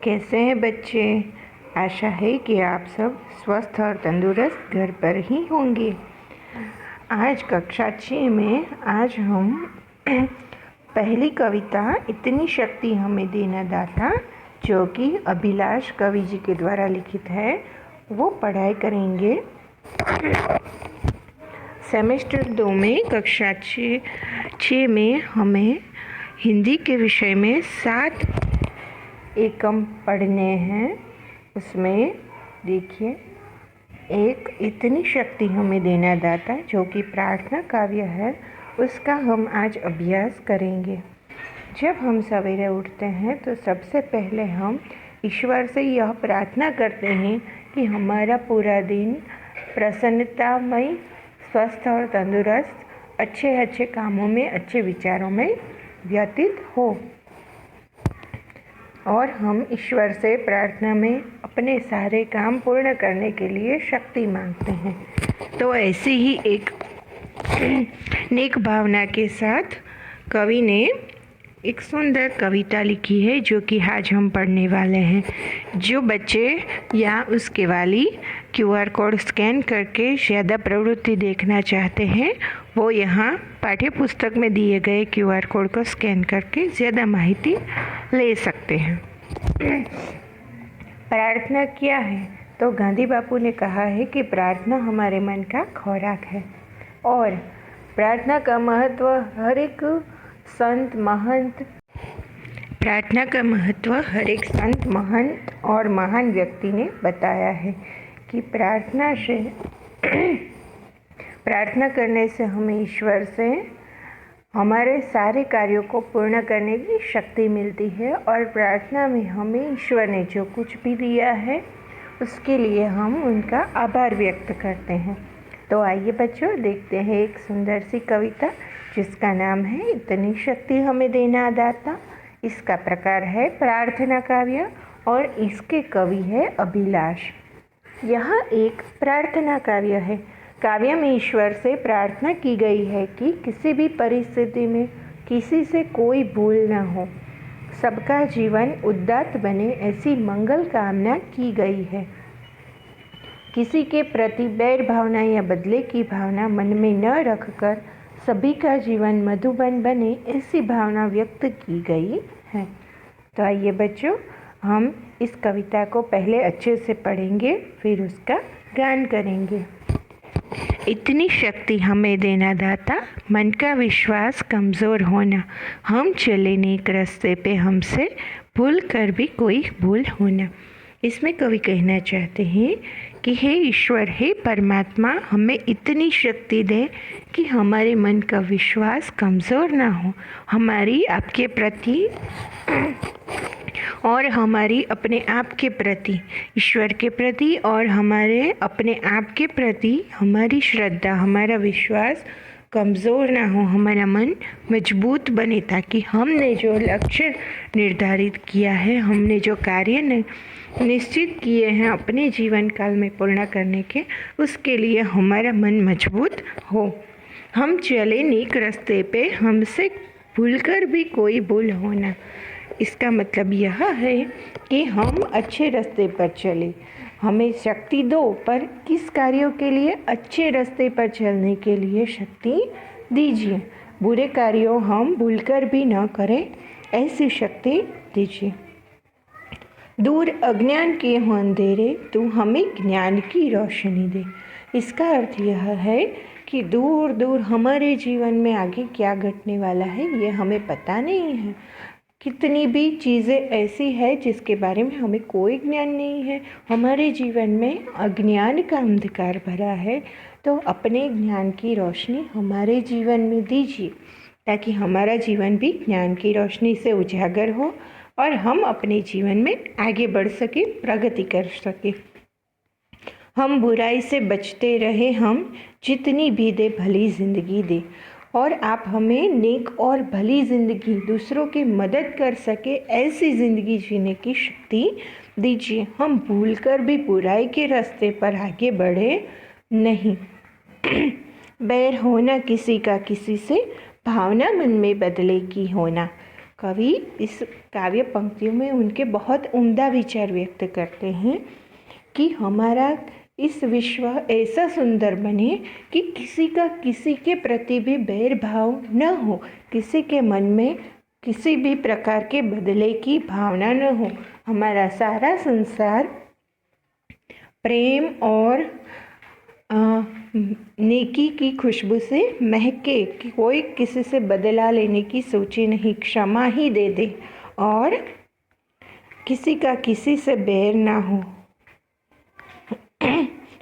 कैसे हैं बच्चे? आशा है कि आप सब स्वस्थ और तंदुरुस्त घर पर ही होंगे। आज कक्षा 6 में आज हम पहली कविता इतनी शक्ति हमें देना दाता, जो कि अभिलाष कवि जी के द्वारा लिखित है, वो पढ़ाई करेंगे। सेमेस्टर 2 में कक्षा 6 में हमें हिंदी के विषय में 7 एकम पढ़ने हैं। उसमें देखिए, एक इतनी शक्ति हमें देना दाता, जो कि प्रार्थना काव्य है, उसका हम आज अभ्यास करेंगे। जब हम सवेरे उठते हैं तो सबसे पहले हम ईश्वर से यह प्रार्थना करते हैं कि हमारा पूरा दिन प्रसन्नतामय, स्वस्थ और तंदुरुस्त, अच्छे कामों में, अच्छे विचारों में व्यतीत हो। और हम ईश्वर से प्रार्थना में अपने सारे काम पूर्ण करने के लिए शक्ति मांगते हैं। तो ऐसी ही एक नेक भावना के साथ कवि ने एक सुंदर कविता लिखी है, जो कि आज हम पढ़ने वाले हैं। जो बच्चे या उसके वाली QR कोड स्कैन करके ज़्यादा प्रवृत्ति देखना चाहते हैं, वो यहाँ पाठ्य पुस्तक में दिए गए QR कोड को स्कैन करके ज़्यादा माहिती ले सकते हैं। प्रार्थना क्या है? तो गांधी बापू ने कहा है कि प्रार्थना हमारे मन का खुराक है, और प्रार्थना का महत्व हर एक संत महंत और महान व्यक्ति ने बताया है कि प्रार्थना करने से हमें ईश्वर से हमारे सारे कार्यों को पूर्ण करने की शक्ति मिलती है, और प्रार्थना में हमें ईश्वर ने जो कुछ भी दिया है उसके लिए हम उनका आभार व्यक्त करते हैं। तो आइए बच्चों, देखते हैं एक सुंदर सी कविता जिसका नाम है इतनी शक्ति हमें देना दाता। इसका प्रकार है प्रार्थना काव्य, और इसके कवि है अभिलाष। यह एक प्रार्थना काव्य है। काव्य में ईश्वर से प्रार्थना की गई है कि किसी भी परिस्थिति में किसी से कोई भूल न हो, सबका जीवन उदात्त बने, ऐसी मंगल कामना की गई है। किसी के प्रति बैर भावना या बदले की भावना मन में न रखकर सभी का जीवन मधुबन बने, ऐसी भावना व्यक्त की गई है। तो आइए बच्चों, हम इस कविता को पहले अच्छे से पढ़ेंगे, फिर उसका गान करेंगे। इतनी शक्ति हमें देना दाता, मन का विश्वास कमज़ोर होना, हम चले नेक रास्ते पे, हमसे भूल कर भी कोई भूल होना। इसमें कवि कहना चाहते हैं कि हे ईश्वर, हे परमात्मा, हमें इतनी शक्ति दे कि हमारे मन का विश्वास कमज़ोर ना हो, हमारी आपके प्रति और हमारी अपने आप के प्रति, ईश्वर के प्रति और हमारे अपने आप के प्रति हमारी श्रद्धा, हमारा विश्वास कमज़ोर ना हो, हमारा मन मजबूत बने, ताकि हमने जो लक्ष्य निर्धारित किया है, हमने जो कार्य निश्चित किए हैं अपने जीवन काल में पूर्ण करने के, उसके लिए हमारा मन मजबूत हो। हम चले नेक रास्ते पे, हमसे भूलकर भी कोई भूल होना। इसका मतलब यह है कि हम अच्छे रास्ते पर चले। हमें शक्ति दो, पर किस कार्यों के लिए? अच्छे रास्ते पर चलने के लिए शक्ति दीजिए। बुरे कार्यों हम भूलकर भी न करें, ऐसी शक्ति दीजिए। दूर अज्ञान के हो अंधेरे, तू हमें ज्ञान की रोशनी दे। इसका अर्थ यह है कि दूर दूर हमारे जीवन में आगे क्या घटने वाला है, ये हमें पता नहीं है। कितनी भी चीज़ें ऐसी है जिसके बारे में हमें कोई ज्ञान नहीं है। हमारे जीवन में अज्ञान का अंधकार भरा है, तो अपने ज्ञान की रोशनी हमारे जीवन में दीजिए, ताकि हमारा जीवन भी ज्ञान की रोशनी से उजागर हो और हम अपने जीवन में आगे बढ़ सके, प्रगति कर सके। हम बुराई से बचते रहे, हम जितनी भी दे भली ज़िंदगी दे, और आप हमें नेक और भली ज़िंदगी, दूसरों की मदद कर सके, ऐसी ज़िंदगी जीने की शक्ति दीजिए। हम भूलकर भी बुराई के रास्ते पर आगे बढ़े नहीं। बैर होना किसी का किसी से, भावना मन में बदले की होना। कवि इस काव्य पंक्तियों में उनके बहुत उम्दा विचार व्यक्त करते हैं कि हमारा इस विश्व ऐसा सुंदर बने कि किसी का किसी के प्रति भी बैर भाव न हो, किसी के मन में किसी भी प्रकार के बदले की भावना न हो। हमारा सारा संसार प्रेम और नेकी की खुशबू से महके, कि कोई किसी से बदला लेने की सोचे नहीं, क्षमा ही दे दे और किसी का किसी से बैर ना हो।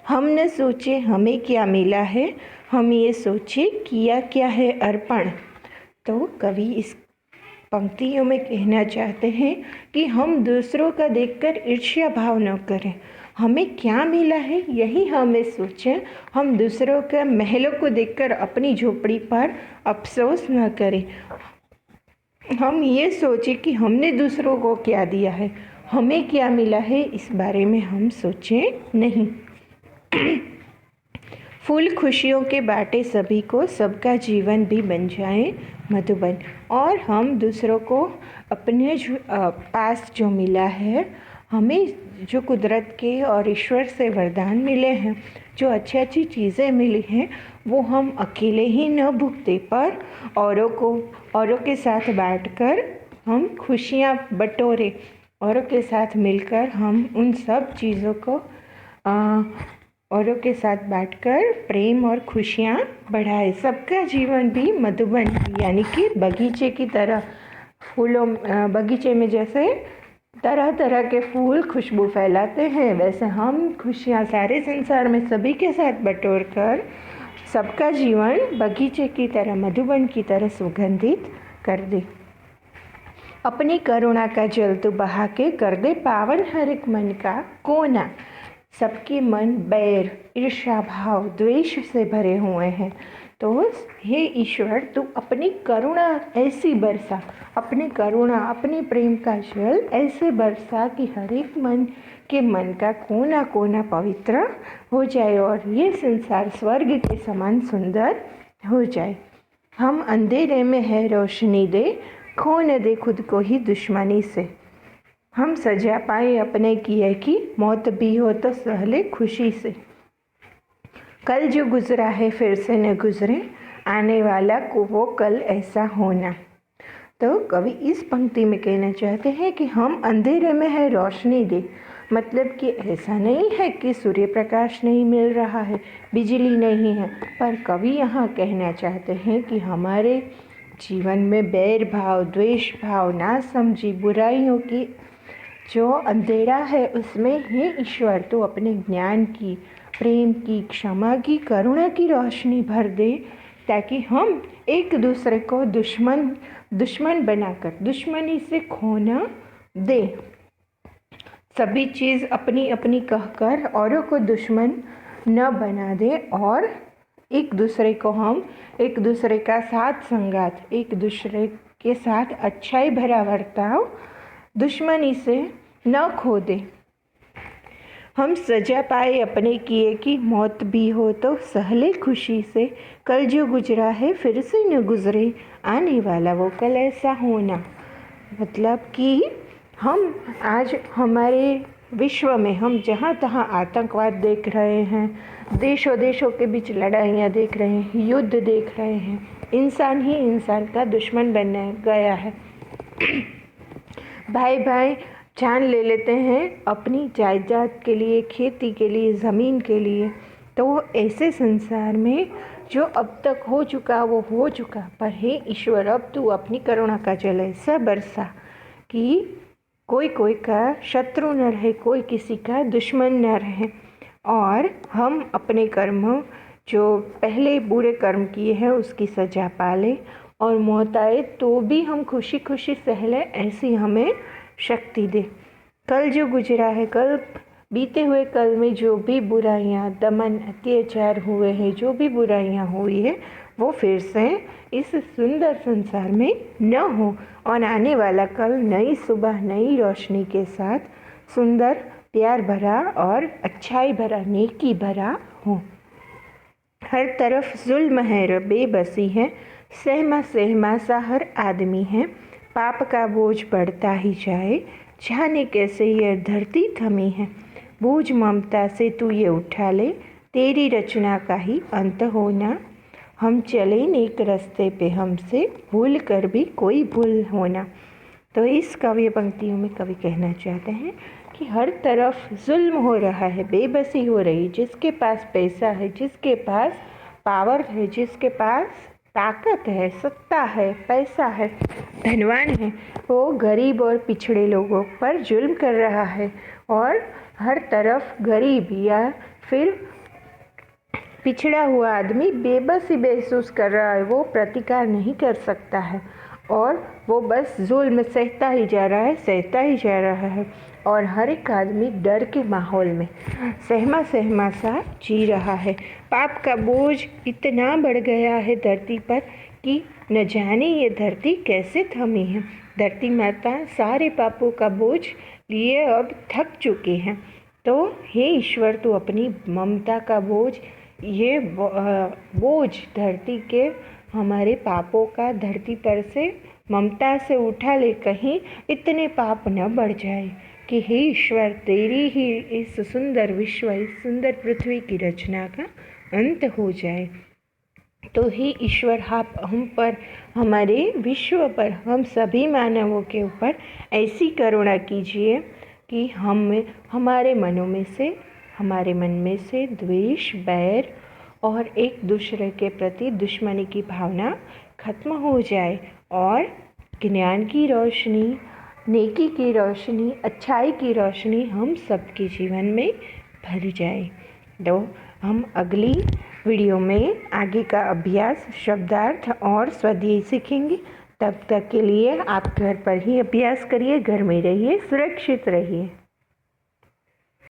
हम न सोचे हमें क्या मिला है, हम ये सोचे किया क्या है अर्पण। तो कवि इस पंक्तियों में कहना चाहते हैं कि हम दूसरों का देखकर ईर्ष्या भाव न करें, हमें क्या मिला है यही हमें सोचें। हम दूसरों के महलों को देखकर अपनी झोपड़ी पर अफसोस न करें, हम ये सोचें कि हमने दूसरों को क्या दिया है, हमें क्या मिला है इस बारे में हम सोचें नहीं। फूल खुशियों के बाटे सभी को, सबका जीवन भी बन जाए मधुबन। और हम दूसरों को अपने पास जो मिला है, हमें जो कुदरत के और ईश्वर से वरदान मिले हैं, जो अच्छी अच्छी चीज़ें मिली हैं, वो हम अकेले ही न भुगते पर औरों के साथ बांटकर हम खुशियाँ बटोरे, औरों के साथ मिलकर हम उन सब चीज़ों को औरों के साथ बांटकर प्रेम और खुशियाँ बढ़ाए। सबका जीवन भी मधुबन, यानी कि बगीचे की तरह, बगीचे में जैसे तरह तरह के फूल खुशबू फैलाते हैं, वैसे हम खुशियाँ सारे संसार में सभी के साथ बटोर कर सबका जीवन बगीचे की तरह, मधुबन की तरह सुगंधित कर दे। अपनी करुणा का जल तू बहा के कर दे पावन हर एक मन का कोना। सबके मन बैर, ईर्ष्या भाव, द्वेष से भरे हुए हैं, तो हे ईश्वर तू अपनी करुणा ऐसी बरसा, अपनी करुणा अपनी प्रेम का जल ऐसे बरसा कि हर एक मन का कोना कोना पवित्र हो जाए और ये संसार स्वर्ग के समान सुंदर हो जाए। हम अंधेरे में है रोशनी दे, खो न दे खुद को ही दुश्मनी से। हम सजा पाए अपने किए की, मौत भी हो तो सहले खुशी से। कल जो गुजरा है फिर से न गुजरे, आने वाला को वो कल ऐसा होना। तो कवि इस पंक्ति में कहना चाहते हैं कि हम अंधेरे में है रोशनी दे, मतलब कि ऐसा नहीं है कि सूर्य प्रकाश नहीं मिल रहा है, बिजली नहीं है, पर कवि यहाँ कहना चाहते हैं कि हमारे जीवन में बैर भाव, द्वेष भाव, नासमझी, बुराइयों की जो अंधेरा है, उसमें हे ईश्वर तो अपने ज्ञान की, प्रेम की, क्षमा की, करुणा की रोशनी भर दे, ताकि हम एक दूसरे को दुश्मन बनाकर दुश्मनी से खो न दे। सभी चीज़ अपनी अपनी कहकर औरों को दुश्मन न बना दे और एक दूसरे को हम एक दूसरे का साथ संगात, एक दूसरे के साथ अच्छाई भरा बर्ताव, दुश्मनी से न खो दे। हम सजा पाए अपने किए की, मौत भी हो तो सहले खुशी से। कल जो गुजरा है फिर से न गुजरे, आने वाला वो कल ऐसा होना। मतलब कि हम आज हमारे विश्व में हम जहाँ तहाँ आतंकवाद देख रहे हैं, देशों देशों के बीच लड़ाइयाँ देख रहे हैं, युद्ध देख रहे हैं, इंसान ही इंसान का दुश्मन बन गया है। भाई भाई जान ले लेते हैं अपनी जायदाद के लिए, खेती के लिए, ज़मीन के लिए। तो ऐसे संसार में जो अब तक हो चुका वो हो चुका, पर हे ईश्वर अब तू अपनी करुणा का जल ऐसा बरसा कि कोई का शत्रु न रहे, कोई किसी का दुश्मन न रहे, और हम अपने कर्म जो पहले बुरे कर्म किए हैं उसकी सजा पाले, और मौत आए तो भी हम खुशी खुशी सह लें, ऐसी हमें शक्ति दे। कल जो गुजरा है, कल बीते हुए कल में जो भी बुराइयाँ, दमन, अत्याचार हुए हैं, जो भी बुराइयाँ हुई है, वो फिर से इस सुंदर संसार में न हो, और आने वाला कल नई सुबह नई रोशनी के साथ सुंदर, प्यार भरा और अच्छाई भरा, नेकी भरा हो। हर तरफ जुल्म है, बेबसी है, सहमा सहमा सा हर आदमी है, पाप का बोझ बढ़ता ही जाए, जाने कैसे यह धरती थमी है। बोझ ममता से तू ये उठा ले, तेरी रचना का ही अंत होना। हम चले नेक रास्ते पे, हमसे भूल कर भी कोई भूल होना। तो इस काव्य पंक्तियों में कवि कहना चाहते हैं कि हर तरफ जुल्म हो रहा है, बेबसी हो रही। जिसके पास पैसा है, जिसके पास पावर है, जिसके पास ताकत है, सत्ता है, पैसा है, धनवान है, वो गरीब और पिछड़े लोगों पर जुल्म कर रहा है। और हर तरफ गरीब या फिर पिछड़ा हुआ आदमी बेबसी महसूस कर रहा है, वो प्रतिकार नहीं कर सकता है और वो बस जुल्म सहता ही जा रहा है, सहता ही जा रहा है। और हर एक आदमी डर के माहौल में सहमा सहमा सा जी रहा है। पाप का बोझ इतना बढ़ गया है धरती पर कि न जाने ये धरती कैसे थमी है। धरती माता सारे पापों का बोझ लिए अब थक चुके हैं। तो हे ईश्वर, तू अपनी ममता का बोझ, ये बोझ धरती के हमारे पापों का धरती पर से ममता से उठा ले, कहीं इतने पाप न बढ़ जाए कि हे ईश्वर, तेरी ही इस सुंदर विश्व, इस सुंदर पृथ्वी की रचना का अंत हो जाए। तो हे ईश्वर, आप हम पर, हमारे विश्व पर, हम सभी मानवों के ऊपर ऐसी करुणा कीजिए कि हमारे मन में से द्वेष, बैर और एक दूसरे के प्रति दुश्मनी की भावना खत्म हो जाए और ज्ञान की रोशनी, नेकी की रोशनी, अच्छाई की रोशनी हम सबके जीवन में भर जाए। तो हम अगली वीडियो में आगे का अभ्यास, शब्दार्थ और स्वाध्याय सीखेंगे। तब तक के लिए आप घर पर ही अभ्यास करिए, घर में रहिए, सुरक्षित रहिए।